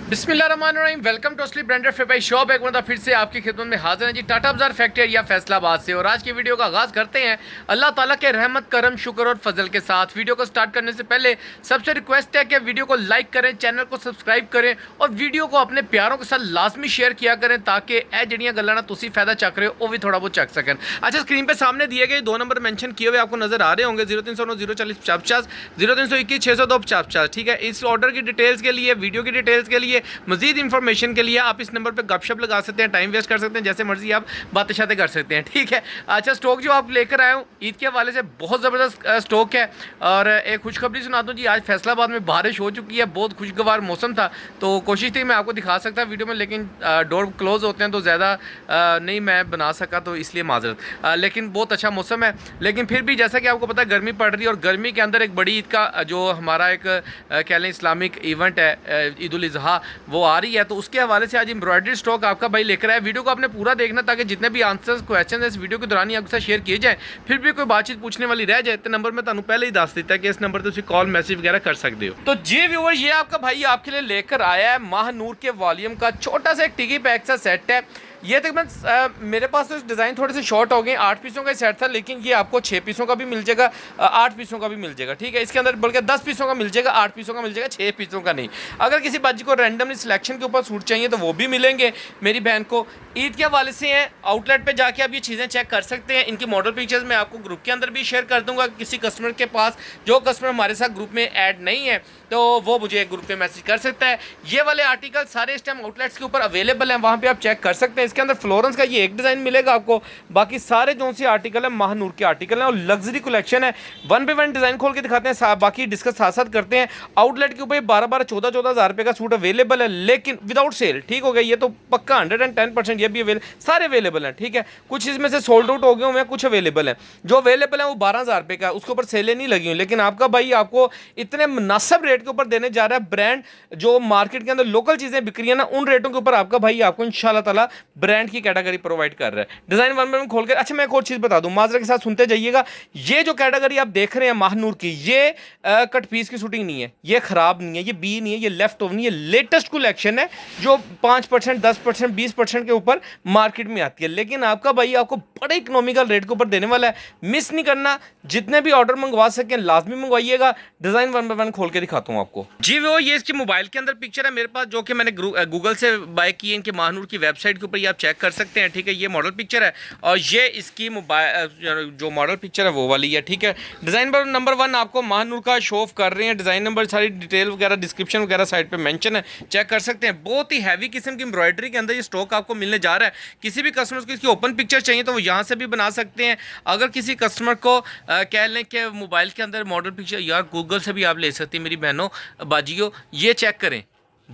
बिस्मिल्लाहिर्रहमानिर्रहीम। Welcome to असली branded फेबाई shop. एक मतलब फिर से आपकी खिदमत में हाजिर है जी, टाटा बाजार फैक्ट्री एरिया फैसलाबाद से। और आज की वीडियो का आगाज़ करते हैं अल्लाह ताला के रहमत करम शुक्र और फजल के साथ। वीडियो को स्टार्ट करने से पहले सबसे रिक्वेस्ट है कि वीडियो को लाइक करें, चैनल को सब्सक्राइब करें और वीडियो को अपने प्यारों के साथ लाजमी शेयर किया करें ताकि ए जड़ियाँ गल्लां ना तुसी फायदा चक रहे हो वो भी थोड़ा बहुत चक सकें। अच्छा, स्क्रीन पर सामने दिए गए 2 नंबर मैंशन किए हुए आपको नजर आ रहे होंगे, 0309 040 50 0321 602 50। ठीक है, इस ऑर्डर की डिटेल्स के लिए, वीडियो की डिटेल्स के लिए, मजीद इन्फॉर्मेशन के लिए आप इस नंबर पे गपशप लगा सकते हैं, टाइम वेस्ट कर सकते हैं, जैसे मर्जी आप बातें शातें कर सकते हैं। ठीक है। अच्छा, स्टॉक जो आप लेकर आए हो ईद के हवाले से बहुत ज़बरदस्त स्टॉक है। और एक खुशखबरी सुना दूँ जी, आज फैसलाबाद में बारिश हो चुकी है, बहुत खुशगवार मौसम था, तो कोशिश थी मैं आपको दिखा सकता वीडियो में, लेकिन डोर क्लोज होते हैं तो ज़्यादा नहीं मैं बना सका, तो इसलिए माजरत। लेकिन बहुत अच्छा मौसम है। लेकिन फिर भी जैसा कि आपको पता है गर्मी पड़ रही है, और गर्मी के अंदर एक बड़ी ईद का जो हमारा एक कह लें इस्लामिक इवेंट है, ईद उल अज़हा, वो आ रही है, तो उसके हवाले से आज एम्ब्रॉयडरी स्टॉक आपका भाई लेकर आया। वीडियो को आपने पूरा देखना ताकि जितने भी आंसर्स क्वेश्चन इस वीडियो के दौरान ही आपके साथ शेयर किए जाए। फिर भी कोई बातचीत पूछने वाली रह जाए तो नंबर में तुम पहले ही दस देता है कि इस नंबर पर कॉल मैसेज वगैरह कर सकते हो। तो जी व्यूअर, ये आपका भाई आपके लिए लेकर आया है माह नूर के वॉल्यूम का छोटा सा एक टिकी पैक सा सेट है। ये तकरीबन मेरे पास तो डिज़ाइन थोड़े से शॉर्ट हो गए, 8 पीसों का सेट था, लेकिन ये आपको 6 पीसों का भी मिल जाएगा, 8 पीसों का भी मिल जाएगा। ठीक है, इसके अंदर बल्कि 10 पीसों का मिल जाएगा, 8 पीसों का मिल जाएगा, 6 पीसों का नहीं। अगर किसी बाजी को रैंडमली सिलेक्शन के ऊपर सूट चाहिए तो वो भी मिलेंगे मेरी बहन को। ईद के हवाले से हैं, आउटलेट पर जाके आप ये चीज़ें चेक कर सकते हैं। इनकी मॉडल पिक्चर्स मैं आपको ग्रुप के अंदर भी शेयर कर दूँगा। किसी कस्टमर के पास, जो कस्टमर हमारे साथ ग्रुप में ऐड नहीं है, तो वो मुझे ग्रुप पे मैसेज कर सकता है। ये वाले आर्टिकल सारे इस टाइम आउटलेट्स के ऊपर अवेलेबल हैं, वहाँ पे आप चेक कर सकते हैं। इसके अंदर फ्लोरेंस का ये एक डिज़ाइन मिलेगा आपको, बाकी सारे जो सी आर्टिकल है माह नूर के आर्टिकल हैं और लग्जरी कलेक्शन है। 1 पे 1 डिज़ाइन खोल के दिखाते हैं, बाकी डिस्कस साथ साथ करते हैं। आउटलेट के ऊपर 12-12, 14-14 हज़ार रुपये का सूट अवेलेबल है, लेकिन विदाउट सेल। ठीक हो गया, ये तो पक्का 110% ये भी सारे अवेलेबल हैं। ठीक है, कुछ इसमें से सोल्ड आउट हो गए हुए हैं, कुछ अवेलेबल हैं। जो अवेलेबल है वो 12 हज़ार रुपये का, उसके ऊपर सेलें नहीं लगी हुई, लेकिन आपका भाई आपको इतने मुनासिब रेट के ऊपर देने जा रहा है। ब्रांड जो मार्केट के अंदर लोकल चीज़ें बिक रही है ना, उन रेटों के ऊपर आपका भाई आपको इंशाल्लाह ताला ब्रांड की कैटेगरी प्रोवाइड कर रहा है। डिज़ाइन 1 में खोल कर, अच्छा मैं एक और चीज़ बता दूं, माजरा के साथ सुनते जाइएगा। ये जो कैटेगरी आप देख रहे हैं माह नूर की, ये कट पीस की शूटिंग नहीं है, ये ख़राब नहीं है, ये बी नहीं है, ये लेफ्ट ओवर नहीं है, लेटेस्ट कलेक्शन है जो 5%, 10%, 20% के ऊपर मार्केट में आती है। लेकिन आपका भाई आपको बड़े इकोनॉमिकल रेट के ऊपर देने वाला है, मिस नहीं करना। जितने भी ऑर्डर मंगवा सकें लाजमी मंगवाइएगा। डिज़ाइन 1 बाय 1 खोल के दिखाता हूँ आपको जी। वो ये इसकी मोबाइल के अंदर पिक्चर है मेरे पास, जो कि मैंने गूगल से बाय की है। इनके माह नूर की वेबसाइट के ऊपर ये आप चेक कर सकते हैं। ठीक है, ये मॉडल पिक्चर है और ये इसकी मोबाइल जो मॉडल पिक्चर है वो वाली है। ठीक है, डिज़ाइन नंबर 1 आपको माह नूर का शो ऑफ कर रहे हैं। डिज़ाइन नंबर, सारी डिटेल वगैरह, डिस्क्रिप्शन वगैरह साइड पे मेंशन है, चेक कर सकते हैं। बहुत ही हैवी किस्म की एम्ब्रॉयडरी के अंदर ये स्टॉक आपको मिलने जा रहा है। किसी भी कस्टमर को इसकी ओपन पिक्चर चाहिए तो वो यहाँ से भी बना सकते हैं। अगर किसी कस्टमर को कह लें कि मोबाइल के अंदर मॉडल पिक्चर, यार गूगल से भी आप ले सकते हैं मेरी बहनों बाजियों। ये चेक करें,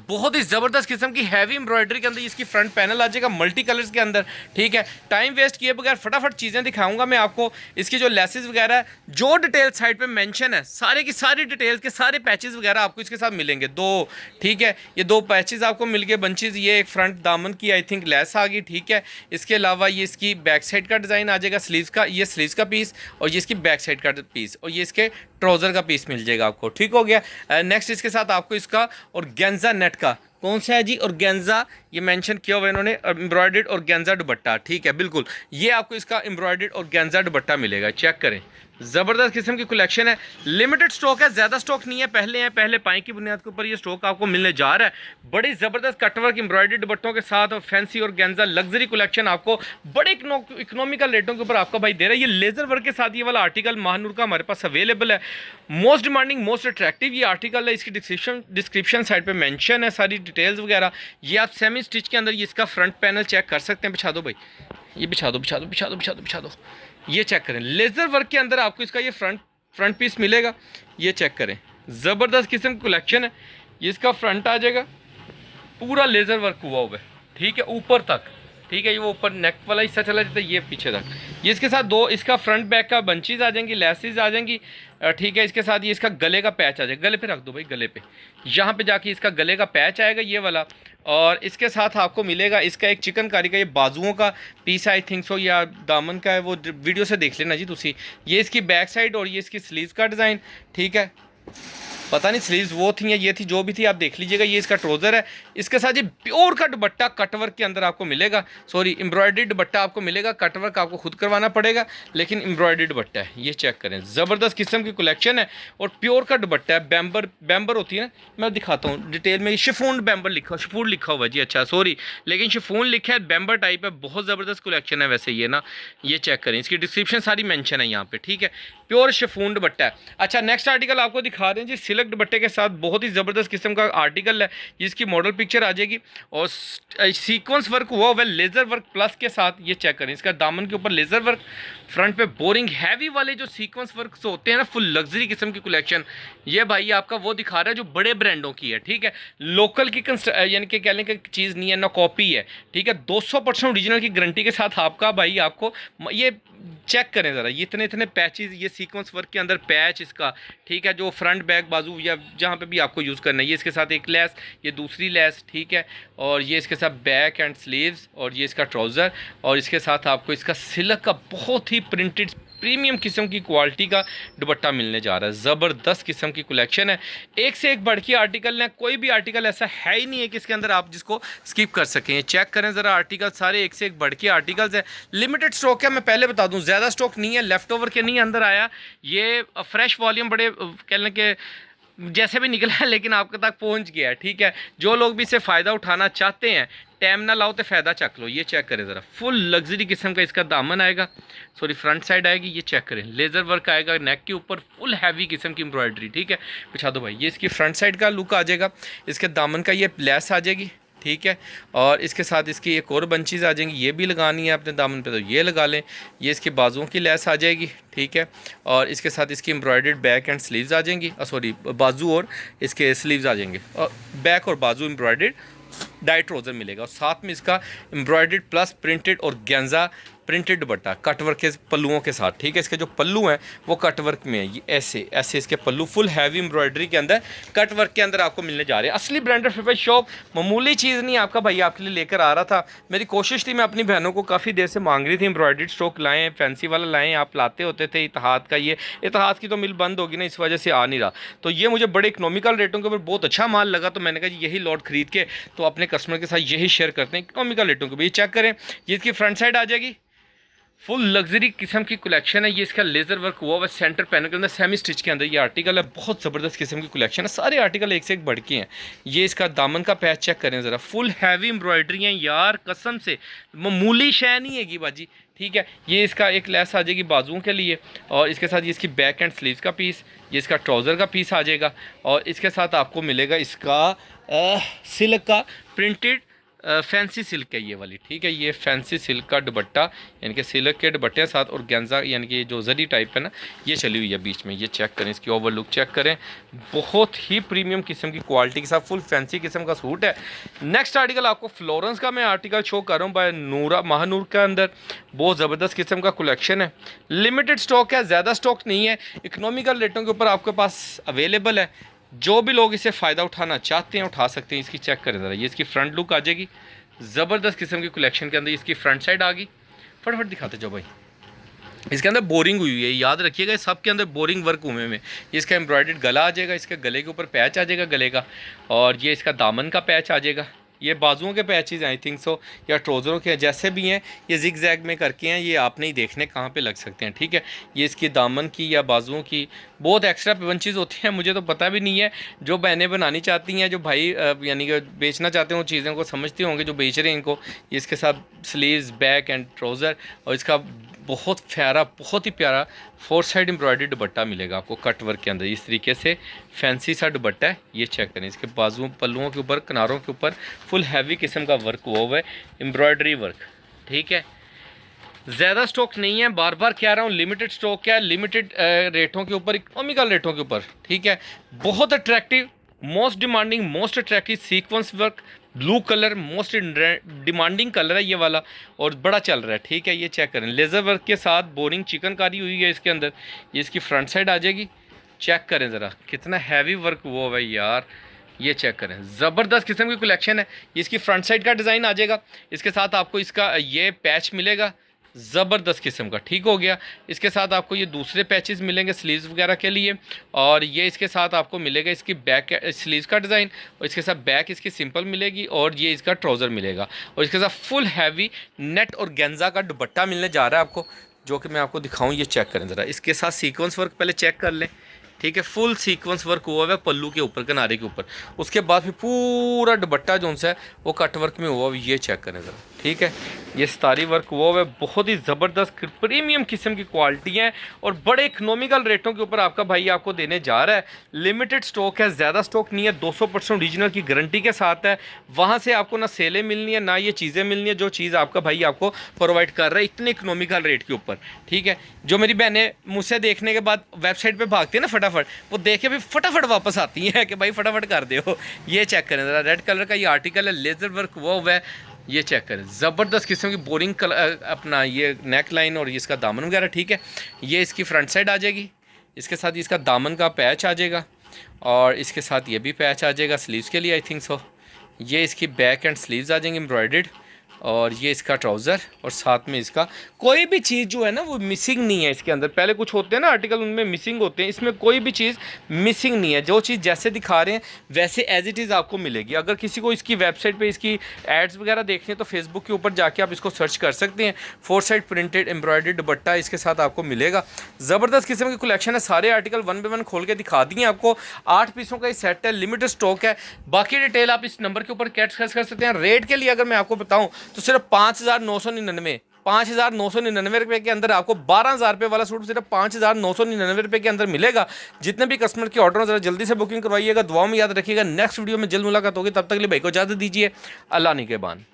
बहुत ही ज़बरदस्त किस्म की हैवी एम्ब्रॉयडरी के अंदर इसकी फ्रंट पैनल आ जाएगा मल्टी कलर्स के अंदर। ठीक है, टाइम वेस्ट किए बगैर फटाफट चीज़ें दिखाऊंगा मैं आपको। इसकी जो लेसेस वगैरह है, जो डिटेल साइड पे मेंशन है, सारे की सारी डिटेल्स के सारे पैचेस वगैरह आपको इसके साथ मिलेंगे 2। ठीक है, ये 2 पैचेस आपको मिल गए, बंचेज। ये एक फ्रंट दामन की आई थिंक लेस आ गई। ठीक है, इसके अलावा ये इसकी बैक साइड का डिज़ाइन आ जाएगा, स्लीव्स का, ये स्लीव्स का पीस, और ये इसकी बैक साइड का पीस, और ये इसके ट्राउज़र का पीस मिल जाएगा आपको। ठीक हो गया। नेक्स्ट इसके साथ आपको इसका और गेंजा नेट का कौन सा है जी, और गेंजा ये मेंशन किया हुआ इन्होंने, एम्ब्रॉयडर्ड और गेंजा दुपट्टा। ठीक है, बिल्कुल ये आपको इसका एम्ब्रॉयडर्ड और गेंजा दुपट्टा मिलेगा। चेक करें, ज़बरदस्त किस्म की कलेक्शन है। लिमिटेड स्टॉक है, ज़्यादा स्टॉक नहीं है। पहले पाई की बुनियाद के ऊपर ये स्टॉक आपको मिलने जा रहा है। बड़ी ज़बरदस्त कटवर्क एम्ब्रॉयडरी दुपट्टों के साथ और फैंसी और गेंजा लग्जरी कलेक्शन आपको बड़े इकोनॉमिकल रेटों के ऊपर आपका भाई दे रहा है। ये लेज़र वर्क के साथ ये वाला आर्टिकल माह नूर का हमारे पास अवेलेबल है। मोस्ट डिमांडिंग, मोस्ट अट्रैक्टिव ये आर्टिकल है। इसकी डिस्क्रिप्शन साइड पर मैंशन है सारी डिटेल्स वगैरह। ये आप सेमी स्टिच के अंदर ये इसका फ्रंट पैनल चेक कर सकते हैं। बिछा दो भाई, ये बिछा दो। ये चेक करें, लेज़र वर्क के अंदर आपको इसका ये फ्रंट पीस मिलेगा। ये चेक करें, ज़बरदस्त किस्म की कलेक्शन है। ये इसका फ्रंट आ जाएगा, पूरा लेज़र वर्क हुआ हुआ है। ठीक है, ऊपर तक। ठीक है, ये वो ऊपर नेक वाला हिस्सा चला जाता है, ये पीछे तक। ये इसके साथ 2 इसका फ्रंट बैक का बंचीज आ जाएंगी, लेसेस आ जाएंगी। ठीक है, इसके साथ ये इसका गले का पैच आ जाएगा। गले पे रख दो भाई, गले पे, यहाँ पे जाके इसका गले का पैच आएगा ये वाला। और इसके साथ आपको मिलेगा इसका एक चिकनकारी का ये बाजुओं का पीस, आई थिंक सो, या दामन का है, वो वीडियो से देख लेना जी तुसी। ये इसकी बैक साइड और ये इसकी स्लीव्स का डिज़ाइन। ठीक है, पता नहीं स्लीव्स वो थी या ये थी, जो भी थी आप देख लीजिएगा। ये इसका ट्राउज़र है, इसके साथ ये प्योर का दुपट्टा कटवर्क के अंदर आपको मिलेगा, सॉरी एम्ब्रॉयडरी दुपट्टा आपको मिलेगा। कटवर्क आपको खुद करवाना पड़ेगा, लेकिन एम्ब्रॉयडरी दुपट्टा है। ये चेक करें, ज़बरदस्त किस्म की कलेक्शन है और प्योर का दुपट्टा है। बैम्बर होती है ना, मैं दिखाता हूँ डिटेल में। शिफॉन बैम्बर लिखा, शिफॉन लिखा हुआ जी, अच्छा सॉरी, लेकिन शिफॉन लिखा है, बैम्बर टाइप है। बहुत ज़बरदस्त कलेक्शन है वैसे ये ना। ये चेक करें, इसकी डिस्क्रिप्शन सारी मेंशन है यहाँ पे, ठीक है। प्योर शिफॉन दुपट्टा है। अच्छा, नेक्स्ट आर्टिकल आपको दिखा रहे हैं जी, सिल्क दुपट्टे के साथ बहुत ही ज़बरदस्त किस्म का आर्टिकल है। जिसकी मॉडल पिक्चर आ जाएगी और सीक्वेंस वर्क हुआ हुआ लेज़र वर्क प्लस के साथ। ये चेक करें, इसका दामन के ऊपर लेज़र वर्क, फ्रंट पे बोरिंग हैवी वाले जो सीक्वेंस वर्क होते हैं ना, फुल लग्जरी किस्म की कलेक्शन। ये भाई आपका वो दिखा रहा है जो बड़े ब्रांडों की है, ठीक है। लोकल की यानी कि कह लें कि चीज़ नहीं है ना, कॉपी है, ठीक है। 200% ओरिजिनल की गारंटी के साथ आपका भाई आपको ये चेक करें ज़रा, ये इतने इतने पैचेस, ये सीक्वेंस वर्क के अंदर पैच इसका, ठीक है, जो फ्रंट बैक बाजू या जहाँ पे भी आपको यूज़ करना है। ये इसके साथ एक लेस, ये दूसरी लेस, ठीक है, और ये इसके साथ बैक एंड स्लीव्स, और ये इसका ट्राउज़र, और इसके साथ आपको इसका सिल्क का बहुत ही प्रिंटेड प्रीमियम किस्म की क्वालिटी का दुपट्टा मिलने जा रहा है। ज़बरदस्त किस्म की कलेक्शन है, एक से एक बढ़ के आर्टिकल है। कोई भी आर्टिकल ऐसा है ही नहीं है कि इसके अंदर आप जिसको स्किप कर सकें। चेक करें ज़रा, आर्टिकल सारे एक से एक बढ़ के आर्टिकल्स है। लिमिटेड स्टॉक है, मैं पहले बता दूं, ज़्यादा स्टॉक नहीं है, लेफ्ट ओवर के नहीं अंदर आया। ये फ्रेश वॉल्यूम बड़े कह लें कि जैसे भी निकला है, लेकिन आपके तक पहुंच गया है, ठीक है। जो लोग भी इससे फ़ायदा उठाना चाहते हैं, टाइम ना लाओ तो फ़ायदा चक लो। ये चेक करें ज़रा, फुल लग्जरी किस्म का इसका दामन आएगा, सॉरी फ्रंट साइड आएगी। ये चेक करें, लेज़र वर्क आएगा नेक के ऊपर, फुल हैवी किस्म की एम्ब्रॉयडरी, ठीक है। बिछा दो भाई, ये इसकी फ्रंट साइड का लुक आ जाएगा। इसके दामन का ये लेस आ जाएगी, ठीक है, और इसके साथ इसकी एक और बंचीज़ आ जाएंगी। ये भी लगानी है अपने दामन पे तो ये लगा लें। ये इसकी बाजुओं की लेस आ जाएगी, ठीक है, और इसके साथ इसकी एम्ब्रॉयडर्ड बैक एंड स्लीव्स आ जाएंगी, सॉरी बाजू और इसके स्लीव्स आ जाएंगे, और बैक और बाजू एम्ब्रॉयडर्ड डाई ट्राउज़र मिलेगा, और साथ में इसका एम्ब्रॉयडर्ड प्लस प्रिंटेड और गेंजा प्रिंटेड दुपट्टा कटवर्क के पल्लुओं के साथ, ठीक है। इसके जो पल्लू हैं वो कटवर्क में है, ये ऐसे ऐसे इसके पल्लू फुल हैवी एम्ब्रॉयडरी के अंदर कटवर्क के अंदर आपको मिलने जा रहे हैं। असली ब्रांडेड फैशन शॉप, मामूली चीज़ नहीं आपका भाई आपके लिए लेकर आ रहा था। मेरी कोशिश थी, मैं अपनी बहनों को काफ़ी देर से मांग रही थी एम्ब्रॉयडर्ड स्टॉक लाएँ, फैंसी वाला लाएँ, आप लाते होते थे। इतिहाद का, ये इतिहाद की तो मिल बंद होगी ना, इस वजह से आ नहीं रहा। तो ये मुझे बड़े इकनॉमिकल रेटों के ऊपर बहुत अच्छा माल लगा, तो मैंने कहा जी यही लॉट खरीद के तो अपने कस्टमर के साथ यही शेयर करते हैं इकनॉमिकल रेटों के ऊपर। ये चेक करें, ये इसकी फ्रंट साइड आ जाएगी, फुल लग्जरी किस्म की कलेक्शन है। ये इसका लेज़र वर्क हुआ हुआ सेंटर पैनल के अंदर सेमी स्टिच के अंदर ये आर्टिकल है। बहुत ज़बरदस्त किस्म की कलेक्शन है, सारे आर्टिकल एक से एक बढ़ के हैं। ये इसका दामन का पैच चेक करें ज़रा, फुल हैवी एम्ब्रॉयडरी है यार, कसम से मामूली शय नहीं हैगी बाजी, ठीक है। ये इसका एक लेस आ जाएगी बाजुओं के लिए, और इसके साथ ये इसकी बैक एंड स्लीव्स का पीस, ये इसका ट्राउज़र का पीस आ जाएगा, और इसके साथ आपको मिलेगा इसका सिल्क का प्रिंटेड फैंसी सिल्क है ये वाली, ठीक है। ये फैंसी सिल्क का दुपट्टा, यानी कि सिल्क के दुपट्टे के साथ और गेंजा यानी कि जो जरी टाइप है ना, ये चली हुई है बीच में। ये चेक करें, इसकी ओवर लुक चेक करें, बहुत ही प्रीमियम किस्म की क्वालिटी के साथ फुल फैंसी किस्म का सूट है। नेक्स्ट आर्टिकल आपको फ्लोरेंस का मैं आर्टिकल शो कर रहा हूँ बाय नूरा महानूर के अंदर। बहुत ज़बरदस्त किस्म का कलेक्शन है, लिमिटेड स्टॉक है, ज़्यादा स्टॉक नहीं है, इकनॉमिकल रेटों के ऊपर आपके पास अवेलेबल है। जो भी लोग इसे फ़ायदा उठाना चाहते हैं उठा सकते हैं। इसकी चेक करें ज़रा, ये इसकी फ्रंट लुक आ जाएगी, ज़बरदस्त किस्म की कलेक्शन के अंदर इसकी फ्रंट साइड आ गई। फटाफट दिखाते जाओ भाई, इसके अंदर बोरिंग हुई है, याद रखिएगा सब के अंदर बोरिंग वर्क हुए में। इसका एम्ब्रॉयडर्ड गला आ जाएगा, इसके गले के ऊपर पैच आ जाएगा गले का, और ये इसका दामन का पैच आ जाएगा। ये बाजुओं के पैचेज़ आई थिंक सो, या ट्राउज़रों के जैसे भी हैं, ये जिग जैग में करके हैं, ये आपने ही देखने कहाँ पे लग सकते हैं, ठीक है। ये इसकी दामन की या बाजुओं की बहुत एक्स्ट्रा पंचेज़ होती हैं, मुझे तो पता भी नहीं है। जो बहनें बनानी चाहती हैं, जो भाई यानी कि बेचना चाहते हैं, वो चीज़ों को समझते होंगे जो बेच रहे हैं इनको। ये इसके साथ स्लीव्स, बैक एंड ट्राउज़र, और इसका बहुत प्यारा, बहुत ही प्यारा 4 साइड एम्ब्रॉयडरी दुपट्टा मिलेगा आपको कट वर्क के अंदर। इस तरीके से फैंसी सा दुपट्टा है। ये चेक करें, इसके बाजुओं पल्लुओं के ऊपर, किनारों के ऊपर फुल हैवी किस्म का वर्क हुआ है, एम्ब्रॉयडरी वर्क, ठीक है। ज़्यादा स्टॉक नहीं है, बार बार कह रहा हूँ, लिमिटेड स्टॉक है, लिमिटेड रेटों के ऊपर, इकोनॉमिकल रेटों के ऊपर, ठीक है। बहुत attractive, most demanding, most attractive sequence work, blue colour most demanding colour है ये वाला, और बड़ा चल रहा है, ठीक है। ये चेक करें, लेज़र वर्क के साथ बोरिंग चिकनकारी हुई है इसके अंदर। ये इसकी फ्रंट साइड आ जाएगी, चेक करें ज़रा कितना हैवी वर्क हुआ है यार। ये चेक करें, ज़बरदस्त किस्म की कलेक्शन है। इसकी फ्रंट साइड का डिज़ाइन आ जाएगा, इसके साथ आपको इसका ये पैच मिलेगा, ज़बरदस्त किस्म का, ठीक हो गया। इसके साथ आपको ये दूसरे पैचेस मिलेंगे स्लीव्स वगैरह के लिए, और ये इसके साथ आपको मिलेगा इसकी बैक स्लीव्स का डिज़ाइन, और इसके साथ बैक इसकी सिंपल मिलेगी, और ये इसका ट्राउज़र मिलेगा, और इसके साथ फुल हैवी नेट और गेंजा का दुपट्टा मिलने जा रहा है आपको, जो कि मैं आपको दिखाऊँ। ये चेक करें ज़रा, इसके साथ सीक्वेंस वर्क पहले चेक कर लें, ठीक है। फुल सीक्वेंस वर्क हुआ हुआ है पल्लू के ऊपर, किनारे के ऊपर। उसके बाद फिर पूरा दुपट्टा जो है वो कट वर्क में हुआ हुआ, ये चेक करें ज़रा, ठीक है। ये सितारी वर्क हुआ हुआ है, बहुत ही ज़बरदस्त प्रीमियम किस्म की क्वालिटी है, और बड़े इकनॉमिकल रेटों के ऊपर आपका भाई आपको देने जा रहा है। लिमिटेड स्टॉक है, ज़्यादा स्टॉक नहीं है, 200% ओरिजिनल की गारंटी के साथ है। वहाँ से आपको ना सेलें मिलनी है, ना ये चीज़ें मिलनी है जो चीज़ आपका भाई आपको प्रोवाइड कर रहा है इतने इकनॉमिकल रेट के ऊपर, ठीक है। जो मेरी बहनें मुझसे देखने के बाद वेबसाइट पर भागती है ना फटाफट, वो देखे भी फटाफट वापस आती हैं कि भाई फटाफट कर दो। ये चेक करें ज़रा, रेड कलर का ये आर्टिकल है, लेज़र वर्क हुआ है, ये चेक करें, ज़बरदस्त किस्म की बोरिंग कलर अपना ये नेक लाइन और ये इसका दामन वगैरह, ठीक है। ये इसकी फ्रंट साइड आ जाएगी, इसके साथ इसका दामन का पैच आ जाएगा, और इसके साथ ये भी पैच आ जाएगा स्लीव्स के लिए, आई थिंक सो। ये इसकी बैक एंड स्लीव्स आ जाएंगे एम्ब्रॉयडर्ड, और ये इसका ट्राउज़र, और साथ में इसका कोई भी चीज़ जो है ना वो मिसिंग नहीं है इसके अंदर। पहले कुछ होते हैं ना आर्टिकल, उनमें मिसिंग होते हैं, इसमें कोई भी चीज़ मिसिंग नहीं है। जो चीज़ जैसे दिखा रहे हैं वैसे एज इट इज़ आपको मिलेगी। अगर किसी को इसकी वेबसाइट पे इसकी एड्स वगैरह देखनी है तो फेसबुक के ऊपर जाके आप इसको सर्च कर सकते हैं। 4 साइड प्रिंटेड एम्ब्रॉयडर्ड दुपट्टा इसके साथ आपको मिलेगा। ज़बरदस्त किस्म की कलेक्शन है, सारे आर्टिकल 1 बाय 1 खोल के दिखा दिए आपको। 8 पीसों का ये सेट है, लिमिटेड स्टॉक है। बाकी डिटेल आप इस नंबर के ऊपर कैच कर सकते हैं। रेट के लिए अगर मैं आपको बताऊँ तो सिर्फ 5,999 रुपये के अंदर आपको 12,000 रुपये वाला सूट सिर्फ 5,999 रुपये के अंदर मिलेगा। जितने भी कस्टमर की ऑर्डर हो ज़रा जल्दी से बुकिंग करवाइएगा। दुआओं में याद रखिएगा। नेक्स्ट वीडियो में जल्द मुलाकात होगी, तब तक के लिए भाई को इजाज़त दीजिए। अल्लाह निगहबान।